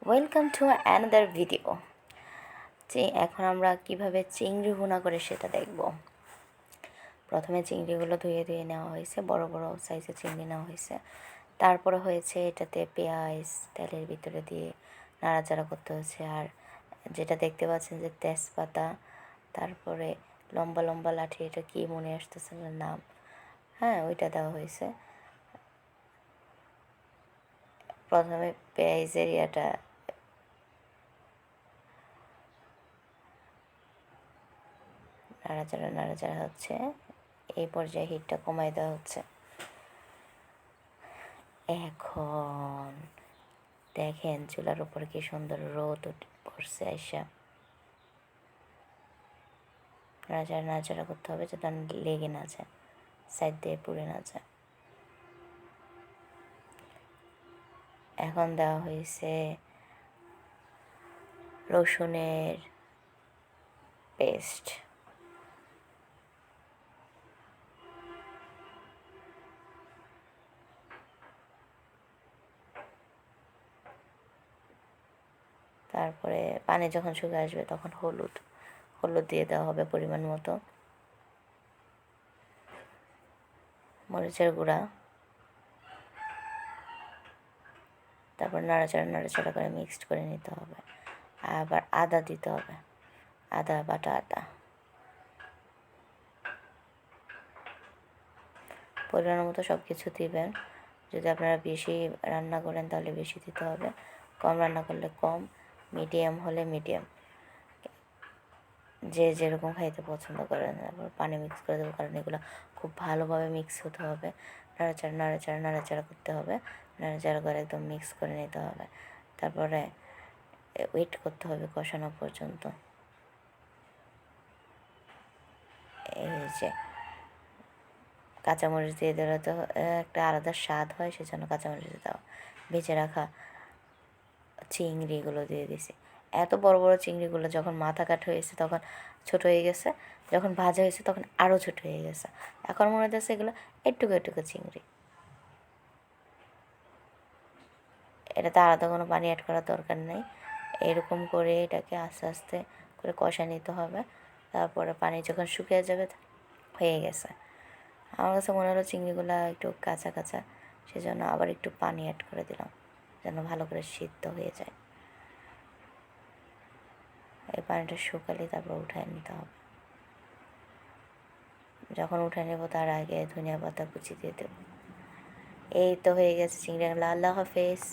Welcome to another video. এখন আমরা কিভাবে চিংড়ি ভুনা করে সেটা দেখব। প্রথমে চিংড়িগুলো ধুয়ে নেওয়া হয়েছে, বড় বড় সাইজের চিংড়ি নেওয়া হয়েছে। তারপরে হয়েছে এটাতে পেঁয়াজ তেলের ভিতরে দিয়ে নাড়াচাড়া করতে হচ্ছে। আর যেটা দেখতে পাচ্ছেন যে তেজপাতা, তারপরে লম্বা লম্বা লাঠি, এটা কি মনে আসতেছে না নাম, হ্যাঁ ওইটা দেওয়া হয়েছে। প্রথমে পেঁয়াজের নাড়াচাড়া হচ্ছে। এই পর্যায়ে হিটটা কমাই দেওয়া হচ্ছে। এখন দেখেন চুলার উপর কি সুন্দর রোদ পড়ছে আইসা। নাড়াচাড়া করতে হবে যাতে লেগে না যায়, সাইড দিয়ে পুড়ে না যায়। এখন দেওয়া হয়েছে রসুনের পেস্ট। তারপরে পানি যখন শুকিয়ে আসবে তখন হলুদ দিয়ে দেওয়া হবে পরিমাণ মতো। মরিচের গুঁড়া। তারপর নাড়াচাড়া করে মিক্সড করে নিতে হবে। আবার আদা দিতে হবে, বাটা আদা। পরিমাণ মতো সব কিছু দিবেন। যদি আপনারা বেশি রান্না করেন তাহলে বেশি দিতে হবে, কম রান্না করলে কম, মিডিয়াম হলে মিডিয়াম, যে যেরকম খাইতে পছন্দ করেন। তারপর পানি মিক্স করে দেবো, কারণ এগুলো খুব ভালোভাবে মিক্স হতে হবে। নাড়াচাড়া করতে হবে, নাড়াচাড়া করে একদম মিক্স করে নিতে হবে। তারপরে ওয়েট করতে হবে কষানো পর্যন্ত। এই যে কাঁচামরিচ দিয়ে দিলে তো একটা আলাদা স্বাদ হয়, সেজন্য কাঁচামরিচ দেওয়া। ভেজে রাখা চিংড়িগুলো দিয়ে দিছি। এত বড় বড় চিংড়িগুলো যখন মাথা কাট হয়েছে তখন ছোট হয়ে গেছে, যখন ভাজা হয়েছে তখন আরও ছোট হয়ে গেছে। এখন মনে হচ্ছে এগুলো একটুকু চিংড়ি। এটাতে আলাদা কোনো পানি অ্যাড করার দরকার নেই। এরকম করে এটাকে আস্তে আস্তে করে কষা নিতে হবে। তারপরে পানি যখন শুকিয়ে যাবে হয়ে গেছে। আমার কাছে মনে হলো চিংড়িগুলো একটু কাঁচা কাঁচা, সেজন্য আবার একটু পানি অ্যাড করে দিলাম যেন ভালো করে সিদ্ধ হয়ে যায়। এই পানিটা শুকালে তারপর উঠায় নিতে হবে। যখন উঠে নেব তার আগে ধনিয়া পাতা কুচি দিয়ে দেবো। এই তো হয়ে গেছে চিংড়ি। আল্লাহ হাফেজ।